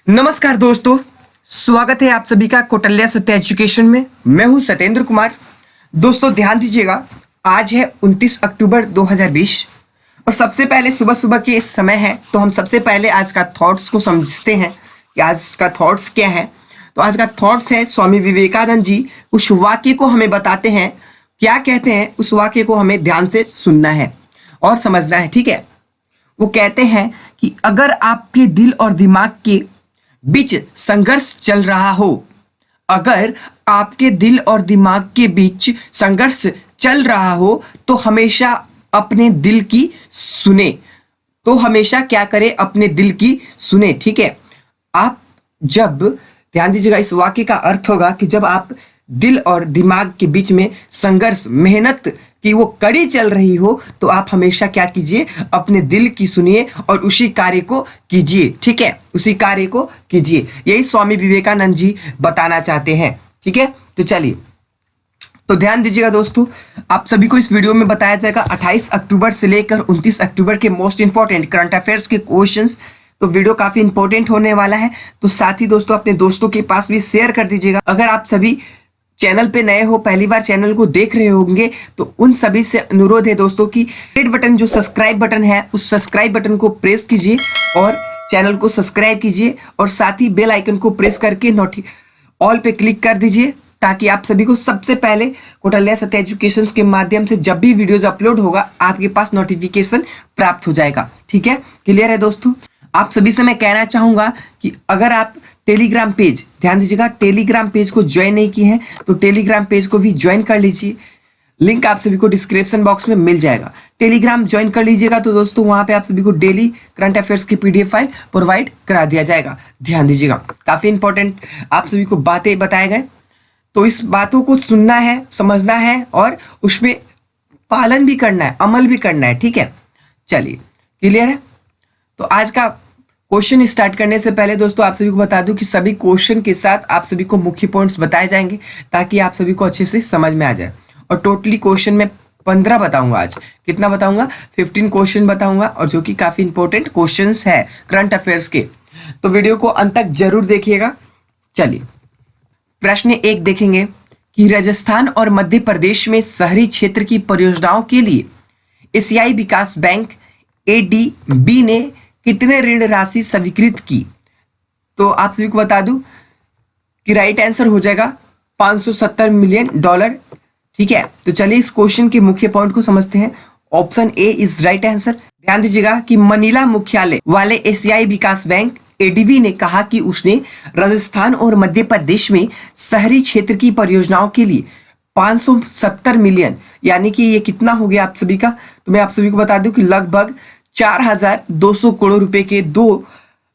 नमस्कार दोस्तों, स्वागत है आप सभी का कौटिल्य सत्य एजुकेशन में। मैं हूं सत्येंद्र कुमार। दोस्तों ध्यान दीजिएगा, आज है 29 अक्टूबर 2020 और सबसे पहले सुबह सुबह के इस समय है, तो हम सबसे पहले आज का थॉट्स को समझते हैं कि आज का थॉट्स क्या है। तो आज का थॉट्स है, स्वामी विवेकानंद जी उस वाक्य को हमें बताते हैं, क्या कहते हैं उस वाक्य को हमें ध्यान से सुनना है और समझना है। ठीक है, वो कहते हैं कि अगर आपके दिल और दिमाग के बीच संघर्ष चल रहा हो, अगर आपके दिल और दिमाग के बीच संघर्ष चल रहा हो तो हमेशा अपने दिल की सुने। तो हमेशा क्या करें, अपने दिल की सुने। ठीक है, आप जब ध्यान दीजिएगा, इस वाक्य का अर्थ होगा कि जब आप दिल और दिमाग के बीच में संघर्ष, मेहनत की वो कड़ी चल रही हो, तो आप हमेशा क्या कीजिए, अपने दिल की सुनिए और उसी कार्य को कीजिए। ठीक है, उसी कार्य को कीजिए। यही स्वामी विवेकानंद जी बताना चाहते हैं। ठीक है, तो चलिए, तो ध्यान दीजिएगा दोस्तों, आप सभी को इस वीडियो में बताया जाएगा 28 अक्टूबर से लेकर 29 अक्टूबर के मोस्ट इंपॉर्टेंट करंट अफेयर्स के क्वेश्चंस। तो वीडियो काफी इंपॉर्टेंट होने वाला है, तो साथ ही दोस्तों अपने दोस्तों के पास भी शेयर कर दीजिएगा। अगर आप सभी चैनल पे नए हो, पहली बार चैनल को देख रहे होंगे, तो उन सभी से अनुरोध है दोस्तों कि रेड बटन, जो सब्सक्राइब बटन है, उस सब्सक्राइब बटन को प्रेस कीजिए और चैनल को सब्सक्राइब कीजिए और साथ ही बेल आइकन को प्रेस करके ऑल पे क्लिक कर दीजिए, ताकि आप सभी को सबसे पहले कौटिल्य सत्य एजुकेशन के माध्यम से जब भी वीडियोज अपलोड होगा आपके पास नोटिफिकेशन प्राप्त हो जाएगा। ठीक है, क्लियर है दोस्तों। आप सभी से मैं कहना चाहूंगा कि अगर आप टेलीग्राम पेज, ध्यान दीजिएगा, टेलीग्राम पेज को ज्वाइन नहीं किए हैं तो टेलीग्राम पेज को भी ज्वाइन कर लीजिए। लिंक आप सभी को डिस्क्रिप्शन बॉक्स में मिल जाएगा। टेलीग्राम ज्वाइन कर लीजिएगा तो दोस्तों वहां पे आप सभी को डेली करंट अफेयर्स की पीडीएफ फाइल प्रोवाइड करा दिया जाएगा। ध्यान दीजिएगा, काफी इंपॉर्टेंट आप सभी को बातें बताए गए, तो इस बातों को सुनना है, समझना है और उसमें पालन भी करना है, अमल भी करना है। ठीक है, चलिए, क्लियर है। तो आज का क्वेश्चन स्टार्ट करने से पहले दोस्तों आप सभी को बता दूं कि सभी क्वेश्चन के साथ आप सभी को मुख्य पॉइंट्स बताए जाएंगे, ताकि आप सभी को अच्छे से समझ में आ जाए। और टोटली क्वेश्चन में 15 बताऊंगा। आज कितना बताऊंगा, 15 क्वेश्चन बताऊंगा, और जो कि काफी इंपॉर्टेंट क्वेश्चंस है करंट अफेयर्स के। तो वीडियो को अंत तक जरूर देखिएगा। चलिए, प्रश्न 1 देखेंगे कि राजस्थान और मध्य प्रदेश में शहरी क्षेत्र की परियोजनाओं के लिए एशियाई विकास बैंक ADB ने कितने ऋण राशि स्वीकृत की। तो आप सभी को बता दूं कि राइट आंसर हो जाएगा $570 मिलियन। ठीक है, तो चलिए इस क्वेश्चन के मुख्य पॉइंट को समझते हैं। Option A is right answer. ध्यान दीजिएगा कि मनीला मुख्यालय वाले एशियाई विकास बैंक ADB ने कहा कि उसने राजस्थान और मध्य प्रदेश में शहरी क्षेत्र की परियोजनाओं के लिए 570 मिलियन, यानी कि ये कितना हो गया आप सभी का, तो मैं आप सभी को बता दूं कि लगभग 4200 करोड़ रुपए के 2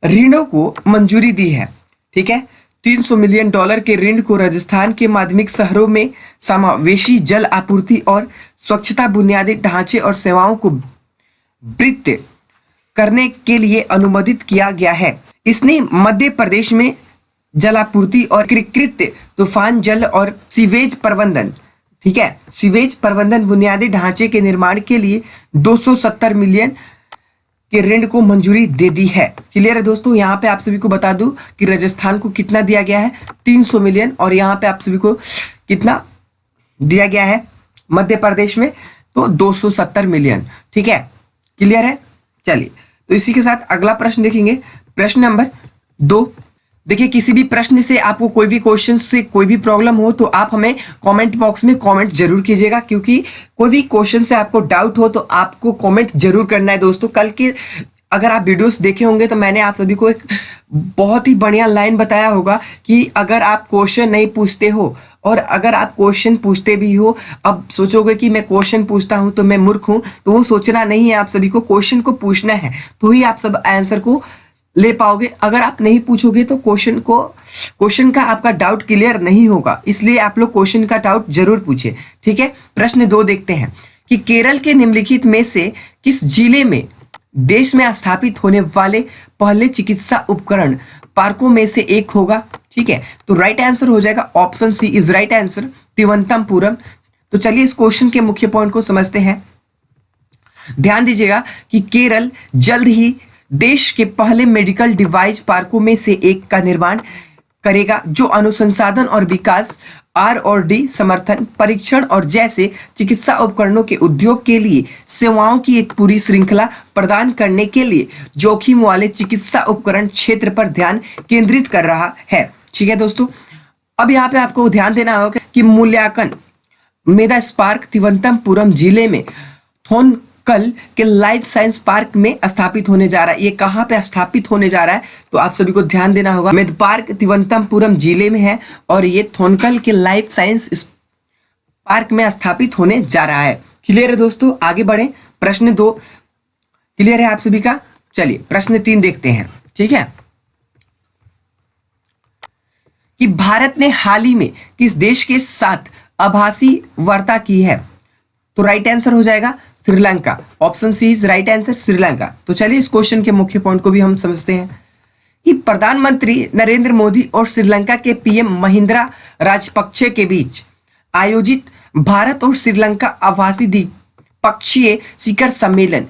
ऋणों को मंजूरी दी है। ठीक है, $300 मिलियन के ऋण को राजस्थान के माध्यमिक शहरों में समावेशी जल आपूर्ति और स्वच्छता, बुनियादी ढांचे और सेवाओं को वित्त करने के लिए अनुमोदित किया गया है। इसने मध्य प्रदेश में जलापूर्ति और एकीकृत तूफान जल और सीवेज प्रबंधन, ठीक है, सीवेज प्रबंधन बुनियादी ढांचे के निर्माण के लिए 270 मिलियन के ऋण को मंजूरी दे दी है। क्लियर है दोस्तों। यहाँ पे आप सभी को बता दूं कि राजस्थान को कितना दिया गया है, 300 मिलियन, और यहाँ पे आप सभी को कितना दिया गया है मध्य प्रदेश में, तो 270 मिलियन। ठीक है, क्लियर है। चलिए, तो इसी के साथ अगला प्रश्न देखेंगे, प्रश्न नंबर 2। देखिए, किसी भी प्रश्न से आपको कोई भी क्वेश्चन से कोई भी प्रॉब्लम हो तो आप हमें कमेंट बॉक्स में कमेंट जरूर कीजिएगा, क्योंकि कोई भी क्वेश्चन से आपको डाउट हो तो आपको कमेंट जरूर करना है दोस्तों। कल के अगर आप वीडियोस देखे होंगे तो मैंने आप सभी को एक बहुत ही बढ़िया लाइन बताया होगा कि अगर आप क्वेश्चन नहीं पूछते हो और अगर आप क्वेश्चन पूछते भी हो, अब सोचोगे कि मैं क्वेश्चन पूछता हूं तो मैं मूर्ख हूं, तो वो सोचना नहीं है। आप सभी को क्वेश्चन को पूछना है, तो ही आप सब आंसर को ले पाओगे। अगर आप नहीं पूछोगे तो क्वेश्चन का आपका डाउट क्लियर नहीं होगा, इसलिए आप लोग क्वेश्चन का डाउट जरूर पूछे। ठीक है, प्रश्न 2 देखते हैं कि केरल के निम्नलिखित में से किस जिले में देश में स्थापित होने वाले पहले चिकित्सा उपकरण पार्कों में से एक होगा। ठीक है, तो राइट आंसर हो जाएगा option C is right answer, Thiruvananthapuram. तो चलिए इस क्वेश्चन के मुख्य पॉइंट को समझते हैं। ध्यान दीजिएगा कि केरल जल्द ही देश के पहले मेडिकल डिवाइस पार्कों में से एक का निर्माण करेगा, जो अनुसंधान और विकास, R&D, समर्थन, परीक्षण और जैसे चिकित्सा उपकरणों के उद्योग के लिए सेवाओं की एक पूरी श्रृंखला प्रदान करने के लिए जोखिम वाले चिकित्सा उपकरण क्षेत्र पर ध्यान केंद्रित कर रहा है। ठीक है दोस्तों, अब यहाँ पे आपको ध्यान देना होगा कि मूल्यांकन मेगा स्पार्क तिरुवनंतपुरम जिले में थोनकल के लाइफ साइंस पार्क में स्थापित होने जा रहा है। ये कहाँ पे स्थापित होने जा रहा है तो आप सभी को ध्यान देना होगा। मेद पार्क तिरुवनंतपुरम जिले में है और ये थोनकल के लाइफ साइंस पार्क में स्थापित होने जा रहा है। क्लियर है दोस्तों, आगे बढ़े। प्रश्न 2 क्लियर है आप सभी का। चलिए प्रश्न 3 देखते हैं। ठीक है, कि भारत ने हाल ही में किस देश के साथ आभासी वार्ता की है? तो राइट आंसर हो जाएगा Sri Lanka. Option C is right answer, Sri Lanka. तो चलिए इस क्वेश्चन के मुख्य पॉइंट को भी हम समझते हैं कि प्रधानमंत्री नरेंद्र मोदी और श्रीलंका के पीएम महिंद्रा राजपक्षे के बीच आयोजित भारत और श्रीलंका आभासी द्विपक्षीय शिखर सम्मेलन।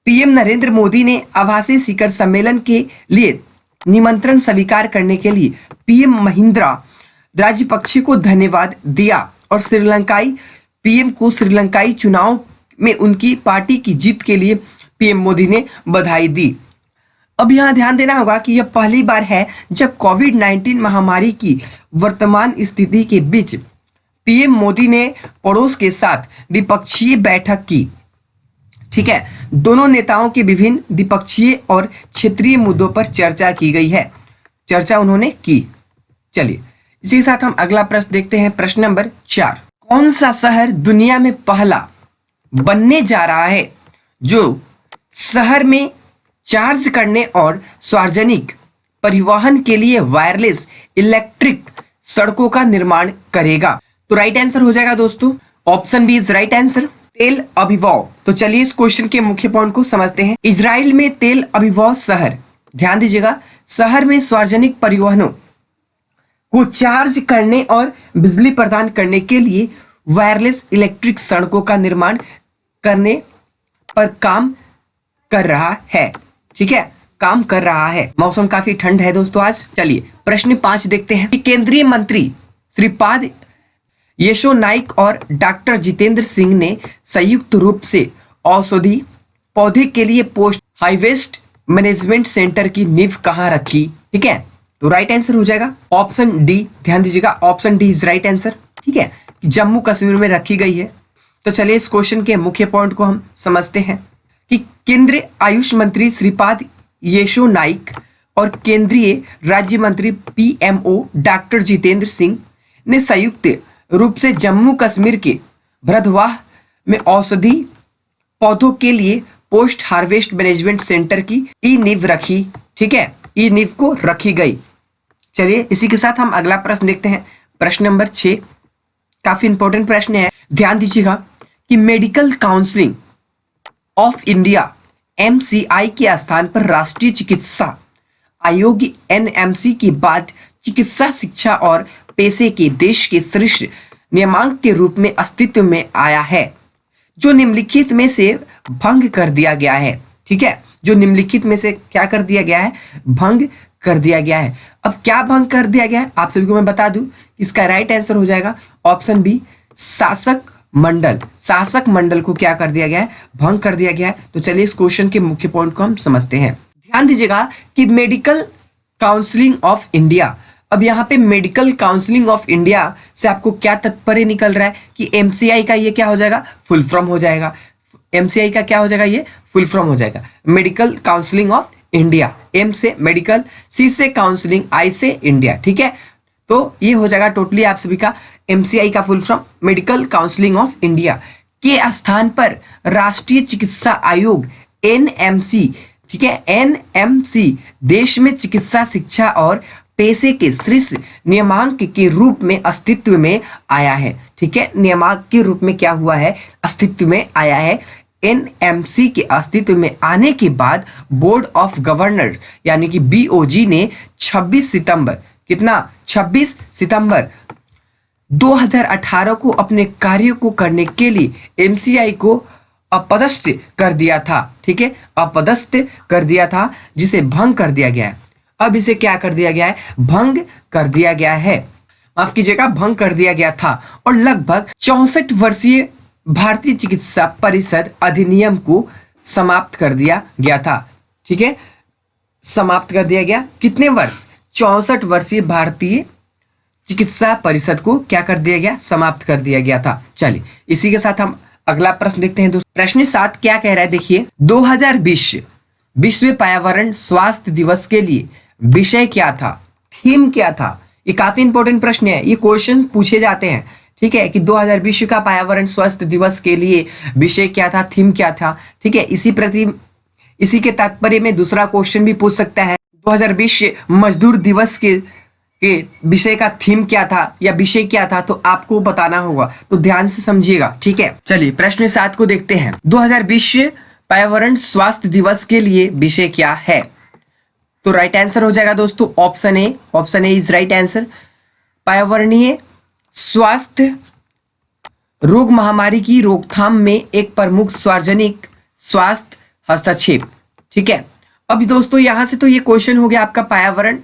पीएम नरेंद्र मोदी ने आभासी शिखर सम्मेलन के लिए निमंत्रण स्वीकार करने के लिए पीएम महिंद्रा राजपक्षे को धन्यवाद दिया और श्रीलंकाई पीएम को श्रीलंकाई चुनाव में उनकी पार्टी की जीत के लिए पीएम मोदी ने बधाई दी। अब यहाँ ध्यान देना होगा कि यह पहली बार है जब कोविड-19 महामारी की वर्तमान स्थिति के बीच पीएम मोदी ने पड़ोस के साथ द्विपक्षीय बैठक की। ठीक है, दोनों नेताओं के विभिन्न द्विपक्षीय और क्षेत्रीय मुद्दों पर चर्चा की गई है, चर्चा उन्होंने की। चलिए इसी के साथ हम अगला प्रश्न देखते हैं। प्रश्न नंबर 4, कौन सा शहर दुनिया में पहला बनने जा रहा है जो शहर में चार्ज करने और सार्वजनिक परिवहन के लिए वायरलेस इलेक्ट्रिक सड़कों का निर्माण करेगा? तो राइट आंसर हो जाएगा दोस्तों, option B is right answer, Tel Aviv. तो चलिए इस क्वेश्चन के मुख्य पॉइंट को समझते हैं। इजराइल में तेल अविव शहर, ध्यान दीजिएगा, शहर में सार्वजनिक परिवहनों को चार्ज करने और बिजली प्रदान करने के लिए वायरलेस इलेक्ट्रिक सड़कों का निर्माण करने पर काम कर रहा है। ठीक है, काम कर रहा है। मौसम काफी ठंड है दोस्तों आज। चलिए प्रश्न 5 देखते हैं कि केंद्रीय मंत्री श्रीपाद येशो नाइक और डॉक्टर जितेंद्र सिंह ने संयुक्त रूप से औषधि पौधे के लिए पोस्ट हार्वेस्ट मैनेजमेंट सेंटर की नींव कहां रखी? ठीक है, तो राइट आंसर हो जाएगा ऑप्शन डी। ध्यान दीजिएगा, option D is right answer. ठीक है, जम्मू कश्मीर में रखी गई है। तो चलिए इस क्वेश्चन के मुख्य पॉइंट को हम समझते हैं कि केंद्रीय आयुष मंत्री श्रीपाद येशो नाइक और केंद्रीय राज्य मंत्री पीएमओ डॉक्टर जितेंद्र सिंह ने संयुक्त रूप से जम्मू कश्मीर के भरद्वाह में औषधि पौधों के लिए पोस्ट हार्वेस्ट मैनेजमेंट सेंटर की नींव रखी। ठीक है, ई नींव को रखी गई। चलिए इसी के साथ हम अगला प्रश्न देखते हैं। प्रश्न नंबर 6 काफी इंपॉर्टेंट प्रश्न है, ध्यान दीजिएगा कि medical council of India MCI के स्थान पर राष्ट्रीय चिकित्सा आयोग NMC के बाद चिकित्सा शिक्षा और पेशे के देश के शीर्ष नियामक के रूप में अस्तित्व में आया है, जो निम्नलिखित में से भंग कर दिया गया है। ठीक है, जो निम्नलिखित में से क्या कर दिया गया है? भंग कर दिया गया है। अब क्या भंग कर दिया गया है आप सभी को मैं बता दूं, इसका राइट आंसर हो जाएगा ऑप्शन बी, शासक मंडल। शासक मंडल को क्या कर दिया गया है? भंग कर दिया गया है। तो चलिए इस क्वेश्चन के मुख्य पॉइंट को हम समझते हैं। ध्यान दीजिएगा कि मेडिकल काउंसिलिंग ऑफ इंडिया, अब यहाँ पे मेडिकल काउंसिलिंग ऑफ इंडिया से आपको क्या तात्पर्य निकल रहा है कि MCI का ये क्या हो जाएगा? फुल फॉर्म हो जाएगा। MCI का क्या हो जाएगा? ये फुल फॉर्म हो जाएगा, medical counselling of India. M से मेडिकल, C से काउंसिलिंग, I से इंडिया। ठीक है, तो ये हो जाएगा टोटली आप सभी का MCI का full form medical counselling of India के स्थान पर राष्ट्रीय चिकित्सा आयोग NMC, ठीक है, NMC देश में चिकित्सा शिक्षा और पेशे के शीर्ष नियामक के रूप में अस्तित्व में आया है। ठीक है, नियामक के रूप में क्या हुआ है? अस्तित्व में आया है। NMC के अस्तित्व में आने के बाद बोर्ड ऑफ गवर्नर यानी कि BOG ने 26 सितंबर 2018 को अपने कार्यों को करने के लिए MCI को अपदस्थ कर दिया था। ठीक है, अपदस्थ कर दिया था, जिसे भंग कर दिया गया है। अब इसे क्या कर दिया गया है? भंग कर दिया गया है, माफ कीजिएगा, भंग कर दिया गया था। और लगभग 64 वर्षीय भारतीय चिकित्सा परिषद अधिनियम को समाप्त कर दिया गया था। ठीक है, समाप्त कर दिया गया। कितने वर्ष? 64 वर्षीय भारतीय चिकित्सा परिषद को क्या कर दिया गया? समाप्त कर दिया गया था। चलिए इसी के साथ हम अगला प्रश्न देखते हैं दोस्तों। प्रश्न 7 क्या कह रहा है, देखिए। 2020 विश्व पर्यावरण स्वास्थ्य दिवस के लिए विषय क्या था, थीम क्या था? ये काफी इंपॉर्टेंट प्रश्न है, ये क्वेश्चन पूछे जाते हैं। ठीक है, कि 2020 का पर्यावरण स्वास्थ्य दिवस के लिए विषय क्या था, थीम क्या था? ठीक है, इसी के तात्पर्य में दूसरा क्वेश्चन भी पूछ सकता है, 2020 मजदूर दिवस के विषय का थीम क्या था या विषय क्या था, तो आपको बताना होगा, तो ध्यान से समझिएगा। ठीक है, चलिए प्रश्न 7 को देखते हैं। 2020 पर्यावरण स्वास्थ्य दिवस के लिए विषय क्या है? तो राइट आंसर हो जाएगा दोस्तों option A. Option A is right answer. पर्यावरणीय स्वास्थ्य रोग महामारी की रोकथाम में एक प्रमुख सार्वजनिक स्वास्थ्य हस्तक्षेप। ठीक है, अब दोस्तों यहां से तो ये क्वेश्चन हो गया आपका पर्यावरण,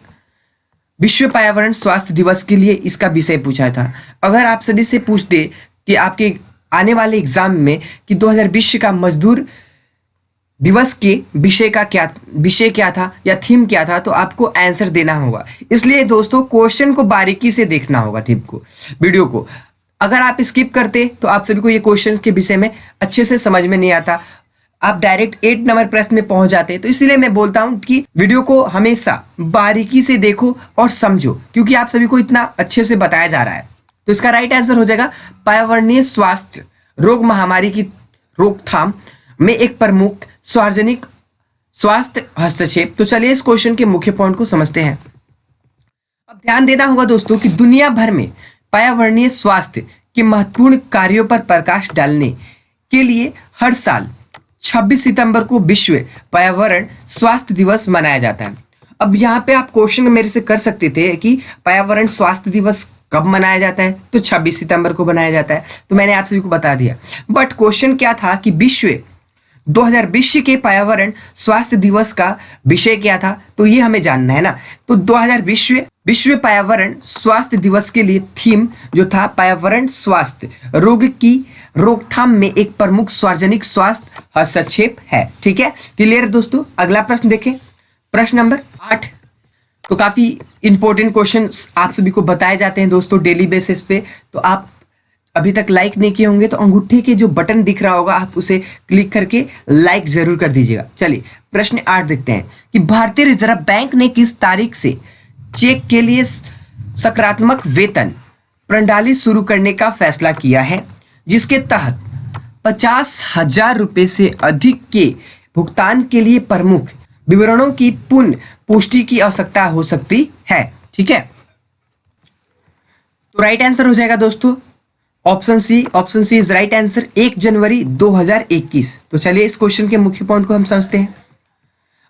विश्व पर्यावरण स्वास्थ्य दिवस के लिए इसका विषय पूछा था। अगर आप सभी से पूछते कि आपके आने वाले एग्जाम में कि 2020 का मजदूर दिवस के विषय क्या था या थीम क्या था, तो आपको आंसर देना होगा। इसलिए दोस्तों क्वेश्चन को बारीकी से देखना होगा, टिप को, वीडियो को। अगर आप स्किप करते तो आप सभी को ये क्वेश्चन के विषय में अच्छे से समझ में नहीं आता, आप डायरेक्ट 8 नंबर प्रश्न में पहुंच जाते। तो इसलिए मैं बोलता हूं कि वीडियो को हमेशा बारीकी से देखो और समझो, क्योंकि आप सभी को इतना अच्छे से बताया जा रहा है। तो इसका राइट आंसर हो जाएगा पर्यावरणीय स्वास्थ्य रोग महामारी की रोकथाम में एक प्रमुख सार्वजनिक स्वास्थ्य हस्तक्षेप। तो चलिए इस क्वेश्चन के मुख्य पॉइंट को समझते हैं। अब ध्यान देना होगा दोस्तों कि दुनिया भर में पर्यावरणीय स्वास्थ्य के महत्वपूर्ण कार्यों पर प्रकाश डालने के लिए हर साल 26 सितंबर को विश्व पर्यावरण स्वास्थ्य दिवस मनाया जाता है। अब यहाँ पे आप क्वेश्चन मेरे से कर सकते थे कि पर्यावरण स्वास्थ्य दिवस कब मनाया जाता है, तो 26 सितंबर को मनाया जाता है, तो मैंने आप सभी को बता दिया। बट क्वेश्चन क्या था कि विश्व 2020 के पर्यावरण स्वास्थ्य दिवस का विषय क्या था, तो ये हमें जानना है ना। तो 2020 विश्व पर्यावरण स्वास्थ्य दिवस के लिए थीम जो था पर्यावरण स्वास्थ्य रोग की रोकथाम में एक प्रमुख सार्वजनिक स्वास्थ्य हस्तक्षेप है। ठीक है, क्लियर दोस्तों। अगला प्रश्न देखें, प्रश्न नंबर 8। तो काफी इंपॉर्टेंट क्वेश्चन आप सभी को बताए जाते हैं दोस्तों डेली बेसिस पे। तो आप अभी तक लाइक नहीं किए होंगे तो अंगूठे के जो बटन दिख रहा होगा आप उसे क्लिक करके लाइक जरूर कर दीजिएगा। चलिए प्रश्न 8 देखते हैं कि भारतीय रिजर्व बैंक ने किस तारीख से चेक के लिए सकारात्मक वेतन प्रणाली शुरू करने का फैसला किया है, जिसके तहत 50,000 रुपए से अधिक के भुगतान के लिए प्रमुख विवरणों की पुनः पुष्टि की आवश्यकता हो सकती है। ठीक है, तो राइट आंसर हो जाएगा दोस्तों option C. Option C is right answer, 1 जनवरी 2021। तो चलिए इस क्वेश्चन के मुख्य पॉइंट को हम समझते हैं।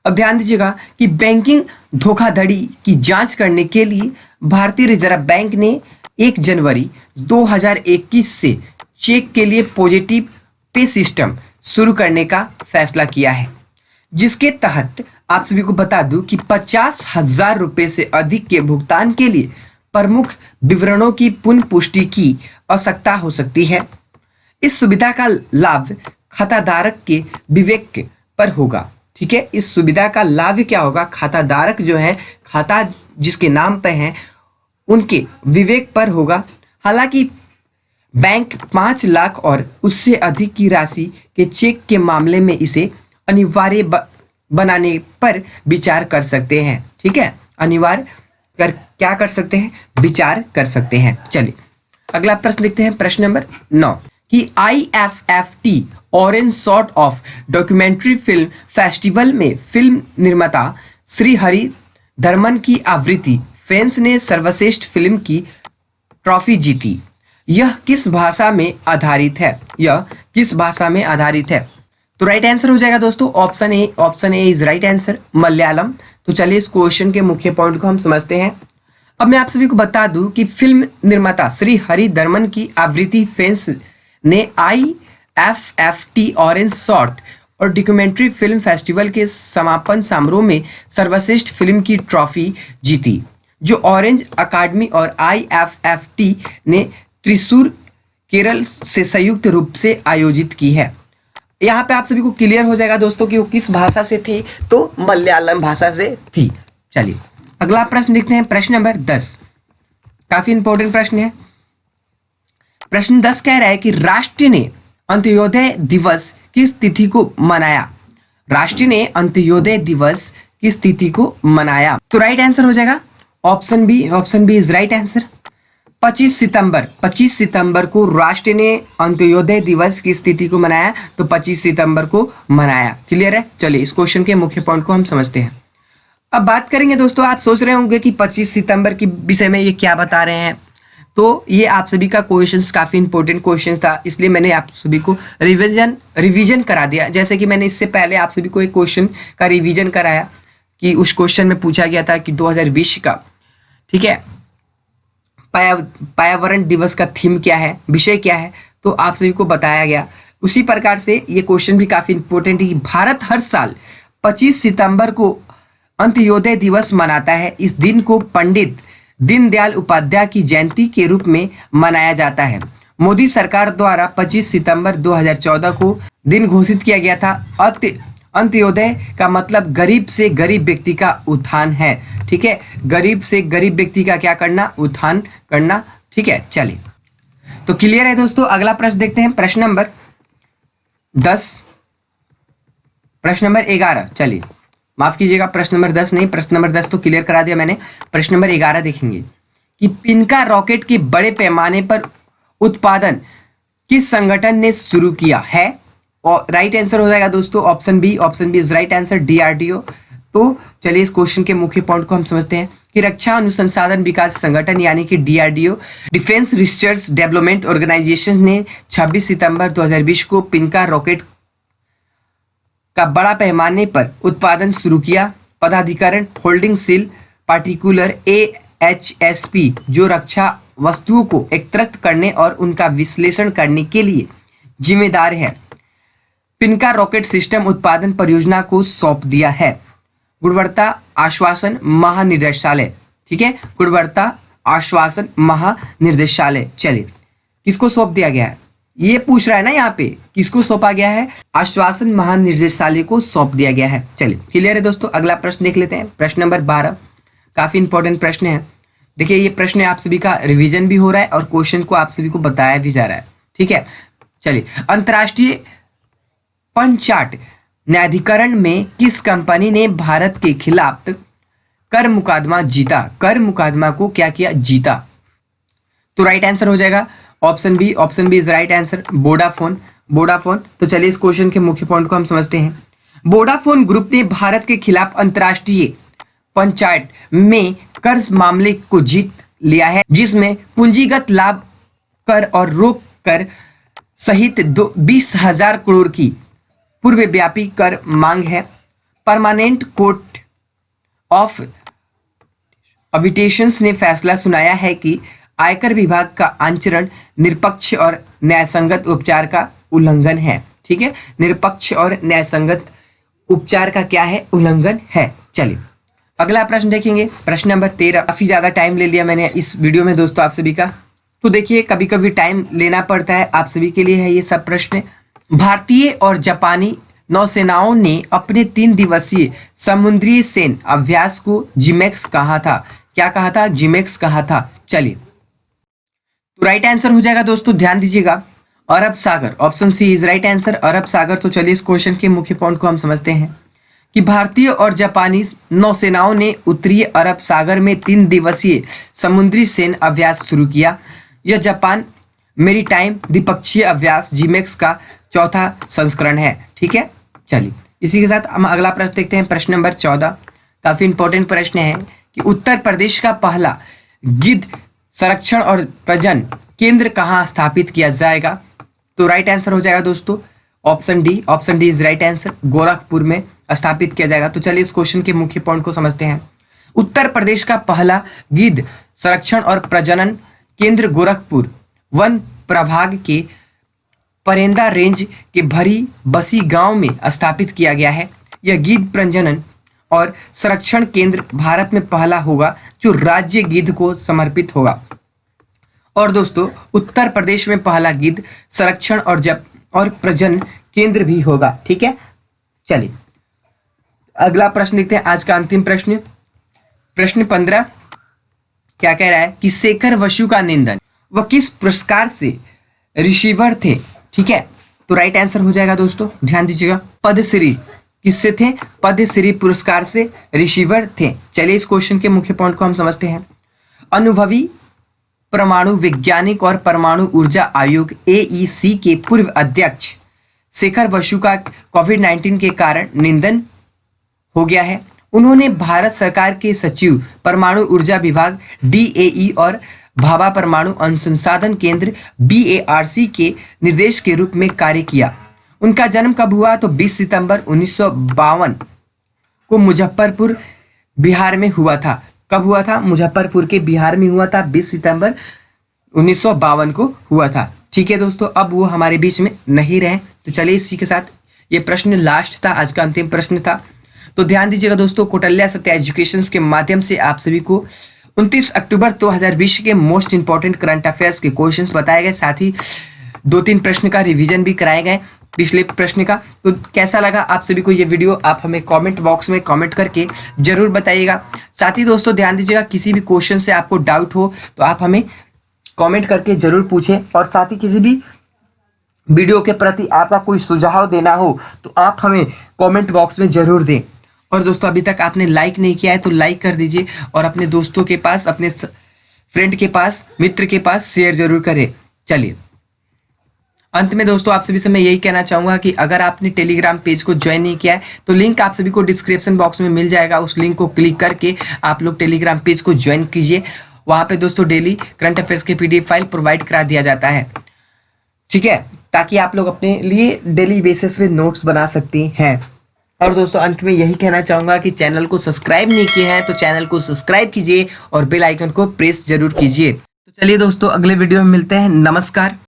अब ध्यान दीजिएगा कि बैंकिंग धोखाधड़ी की जांच करने के लिए भारतीय रिजर्व बैंक ने 1 जनवरी 2021 से चेक के लिए पॉजिटिव पे सिस्टम शुरू करने का फैसला किया है, जिसके तहत आप सभी को बता दूं कि 50,000 रुपए से अधिक के भुगतान के लिए प्रमुख विवरणों की पुनः पुष्टि की आवश्यकता हो सकती है। इस सुविधा का लाभ खाताधारक के विवेक पर होगा। ठीक है, इस सुविधा का लाभ क्या होगा? खाताधारक जो है, खाता जिसके नाम पे है, उनके विवेक पर होगा। हालांकि बैंक 5 लाख और उससे अधिक की राशि के चेक के मामले में इसे अनिवार्य बनाने पर विचार कर सकते हैं। ठीक है, अनिवार्य क्या कर सकते हैं? विचार कर सकते हैं। चलिए अगला प्रश्न देखते हैं, प्रश्न नंबर 9 कि IFFT orange sort of documentary film festival में फिल्म निर्माता श्री हरि धर्मन की आवृत्ति फैंस ने सर्वश्रेष्ठ फिल्म की ट्रॉफी जीती। यह किस भाषा में आधारित है? यह किस भाषा में आधारित है? तो राइट आंसर हो जाएगा दोस्तों option A. Option A is right answer, Malayalam. तो चलिए इस क्वेश्चन के मुख्य पॉइंट को हम समझते हैं। अब मैं आप सभी को बता दूं कि फिल्म निर्माता श्री हरि धर्मन की आवृत्ति फैंस ने FFT ऑरेंज शॉर्ट और डॉक्यूमेंट्री फिल्म फेस्टिवल के समापन समारोह में सर्वश्रेष्ठ फिल्म की ट्रॉफी जीती, जो ऑरेंज अकादमी और IFFT ने त्रिशूर केरल से संयुक्त रूप से आयोजित की है। यहाँ पे आप सभी को क्लियर हो जाएगा दोस्तों कि वो किस भाषा से थी, तो मलयालम भाषा से थी। चलिए अगला प्रश्न देखते हैं, प्रश्न नंबर 10। काफी इंपॉर्टेंट प्रश्न है। प्रश्न 10 कह रहा है कि राष्ट्र ने अंत्योदय दिवस किस तिथि को मनाया? राष्ट्र ने अंत्योदय दिवस किस तिथि को मनाया? तो राइट आंसर हो जाएगा option B. Option B is right answer. 25 सितंबर। 25 सितंबर को राष्ट्र ने अंत्योदय दिवस किस तिथि को मनाया? तो 25 सितंबर को मनाया। क्लियर है? चलिए इस क्वेश्चन के मुख्य पॉइंट को हम समझते हैं। अब बात करेंगे दोस्तों, आप सोच रहे होंगे कि 25 सितंबर के विषय में ये क्या बता रहे हैं, तो ये आप सभी का क्वेश्चंस काफ़ी इंपॉर्टेंट क्वेश्चंस था, इसलिए मैंने आप सभी को रिवीजन करा दिया। जैसे कि मैंने इससे पहले आप सभी को एक क्वेश्चन का रिवीजन कराया कि उस क्वेश्चन में पूछा गया था कि 2020 का, ठीक है, पर्यावरण दिवस का थीम क्या है, विषय क्या है, तो आप सभी को बताया गया। उसी प्रकार से ये क्वेश्चन भी काफ़ी इंपॉर्टेंट है कि भारत हर साल 25 सितंबर को अंत्योदय दिवस मनाता है। इस दिन को पंडित दीनदयाल उपाध्याय की जयंती के रूप में मनाया जाता है। मोदी सरकार द्वारा 25 सितंबर 2014 को दिन घोषित किया गया था। अंत्योदय का मतलब गरीब से गरीब व्यक्ति का उत्थान है, ठीक है, गरीब से गरीब व्यक्ति का क्या करना? उत्थान करना, ठीक है। चलिए तो क्लियर है दोस्तों। अगला प्रश्न देखते हैं, प्रश्न नंबर 10, प्रश्न नंबर 11। चलिए माफ कीजिएगा, प्रश्न नंबर 10 नहीं, प्रश्न नंबर 10 तो क्लियर करा दिया मैंने। प्रश्न नंबर 11 देखेंगे कि पिनका रॉकेट के बड़े पैमाने पर उत्पादन किस संगठन ने शुरू किया है? और राइट आंसर हो जाएगा दोस्तों option B. Option B is right answer, DRDO। तो चलिए इस क्वेश्चन के मुख्य पॉइंट को हम समझते हैं कि रक्षा अनुसंधान विकास संगठन यानी कि DRDO, defence research development organisation ने 26 सितंबर 2020 को पिनका रॉकेट का बड़ा पैमाने पर उत्पादन शुरू किया। पदाधिकरण होल्डिंग सील पार्टिकुलर AHSP, जो रक्षा वस्तुओं को एकत्रित करने और उनका विश्लेषण करने के लिए जिम्मेदार है, पिनका रॉकेट सिस्टम उत्पादन परियोजना को सौंप दिया है गुणवत्ता आश्वासन महानिदेशालय, ठीक है, गुणवत्ता आश्वासन महानिदेशालय। चलिए किसको सौंप दिया गया है? ये पूछ रहा है ना यहाँ पे, किसको सौंपा गया है? आश्वासन महानिदेशालय को सौंप दिया गया है। चलिए क्लियर है दोस्तों। अगला प्रश्न देख लेते हैं, प्रश्न नंबर 12। काफी इंपॉर्टेंट प्रश्न है। देखिए ये प्रश्न आप सभी का रिवीजन भी हो रहा है और क्वेश्चन को आप सभी को बताया भी जा रहा है, ठीक है। चलिए, अंतर्राष्ट्रीय पंचाट न्यायाधिकरण में किस कंपनी ने भारत के खिलाफ कर मुकदमा जीता? कर मुकदमा को क्या किया? जीता। तो राइट आंसर हो जाएगा option B. Option B is right answer, Vodafone. Vodafone. तो चलिए इस क्वेश्चन के मुख्य पॉइंट को हम समझते हैं। वोडाफोन ग्रुप ने भारत के खिलाफ अंतर्राष्ट्रीय पंचायत में कर मामले को जीत लिया है, जिसमें पूंजीगत लाभ कर और रोक कर सहित 20,000 करोड़ की पूर्वव्यापी कर मांग है। परमानेंट कोर्ट ऑफ अर्बिट्रेशंस ने फैसला सुनाया है कि आयकर विभाग का आचरण निष्पक्ष और न्यायसंगत उपचार का उल्लंघन है, ठीक है, निष्पक्ष और न्यायसंगत उपचार का क्या है? उल्लंघन है। चलिए अगला प्रश्न देखेंगे, प्रश्न नंबर 13। काफी ज्यादा टाइम ले लिया मैंने इस वीडियो में दोस्तों आप सभी का, तो देखिए कभी कभी टाइम लेना पड़ता है, आप सभी के लिए है ये सब प्रश्न। भारतीय और जापानी नौसेनाओं ने अपने 3 दिवसीय समुद्री सैन्य अभ्यास को जिमेक्स कहा था। क्या कहा था? जिमेक्स कहा था। चलिए तो राइट आंसर हो जाएगा दोस्तों, ध्यान दीजिएगा, अरब सागर। Option C is right answer, अरब सागर। तो चलिए इस क्वेश्चन के मुख्य पॉइंट को हम समझते हैं कि भारतीय और जापानी नौसेनाओं ने उत्तरी अरब सागर में 3 दिवसीय समुद्री सैन्य अभ्यास शुरू किया। यह जापान मेरीटाइम द्विपक्षीय अभ्यास जिमेक्स का 4था संस्करण है, ठीक है। चलिए इसी के साथ हम अगला प्रश्न देखते हैं, प्रश्न नंबर 14। काफी इंपॉर्टेंट प्रश्न है कि उत्तर प्रदेश का पहला गिद्ध संरक्षण और प्रजनन केंद्र कहाँ स्थापित किया जाएगा? तो राइट आंसर हो जाएगा दोस्तों option D. Option D is right answer, Gorakhpur में स्थापित किया जाएगा। तो चलिए इस क्वेश्चन के मुख्य पॉइंट को समझते हैं। उत्तर प्रदेश का पहला गिद्ध संरक्षण और प्रजनन केंद्र गोरखपुर वन प्रभाग के परेंदा रेंज के भरी बसी गांव में स्थापित किया गया है। यह गिद्ध प्रजनन और संरक्षण केंद्र भारत में पहला होगा जो राज्य गिद्ध को समर्पित होगा। और दोस्तों उत्तर प्रदेश में पहला गिद्ध संरक्षण और प्रजनन केंद्र भी होगा। ठीक है, चलिए अगला प्रश्न देखते हैं। आज का अंतिम प्रश्न, प्रश्न 15 क्या कह रहा है कि शेखर वसु का निधन वह किस पुरस्कार से रिसीवर थे। ठीक है, तो राइट आंसर हो जाएगा दोस्तों, ध्यान दीजिएगा, पद्मश्री। किससे थे? पद्मश्री पुरस्कार से रिसीवर थे। चलिए इस क्वेश्चन के मुख्य पॉइंट को हम समझते हैं। अनुभवी परमाणु वैज्ञानिक और परमाणु ऊर्जा आयोग AEC के पूर्व अध्यक्ष शेखर वसु का कोविड-19 के कारण निधन हो गया है। उन्होंने भारत सरकार के सचिव परमाणु ऊर्जा विभाग DAE और भाभा परमाणु अनुसंधान केंद्र BARC के निर्देश के रूप में कार्य किया। उनका जन्म कब हुआ? तो 20 सितंबर 1952 को मुजफ्फरपुर बिहार में हुआ था। कब हुआ था? मुजफ्फरपुर के बिहार में हुआ था, 20 सितंबर 1952 को हुआ था। ठीक है दोस्तों, अब वो हमारे बीच में नहीं रहे। तो चलिए इसी के साथ ये प्रश्न लास्ट था, आज का अंतिम प्रश्न था। तो ध्यान दीजिएगा दोस्तों, कौटिल्य सत्य एजुकेशन के माध्यम से आप सभी को 29 अक्टूबर 2020 के मोस्ट इंपॉर्टेंट करंट अफेयर्स के क्वेश्चंस बताए गए, साथ ही 2-3 प्रश्न का रिवीजन भी कराए गए पिछले प्रश्न का। तो कैसा लगा आप सभी को ये वीडियो, आप हमें कमेंट बॉक्स में कमेंट करके जरूर बताइएगा। साथ ही दोस्तों ध्यान दीजिएगा, किसी भी क्वेश्चन से आपको डाउट हो तो आप हमें कमेंट करके जरूर पूछें, और साथ ही किसी भी वीडियो के प्रति आपका कोई सुझाव देना हो तो आप हमें कमेंट बॉक्स में जरूर दें। और दोस्तों अभी तक आपने लाइक नहीं किया है तो लाइक कर दीजिए, और अपने दोस्तों के पास, अपने फ्रेंड के पास, मित्र के पास शेयर जरूर करें। चलिए अंत में दोस्तों आप सभी से मैं यही कहना चाहूँगा कि अगर आपने टेलीग्राम पेज को ज्वाइन नहीं किया है तो लिंक आप सभी को डिस्क्रिप्शन बॉक्स में मिल जाएगा। उस लिंक को क्लिक करके आप लोग टेलीग्राम पेज को ज्वाइन कीजिए। वहाँ पे दोस्तों डेली करंट अफेयर्स के PDF फाइल प्रोवाइड करा दिया जाता है। ठीक है, ताकि आप लोग अपने लिए डेली बेसिस पे नोट्स बना सकते हैं। और दोस्तों अंत में यही कहना चाहूँगा कि चैनल को सब्सक्राइब नहीं किए हैं तो चैनल को सब्सक्राइब कीजिए और बेल आइकन को प्रेस जरूर कीजिए। तो चलिए दोस्तों अगले वीडियो में मिलते हैं। नमस्कार।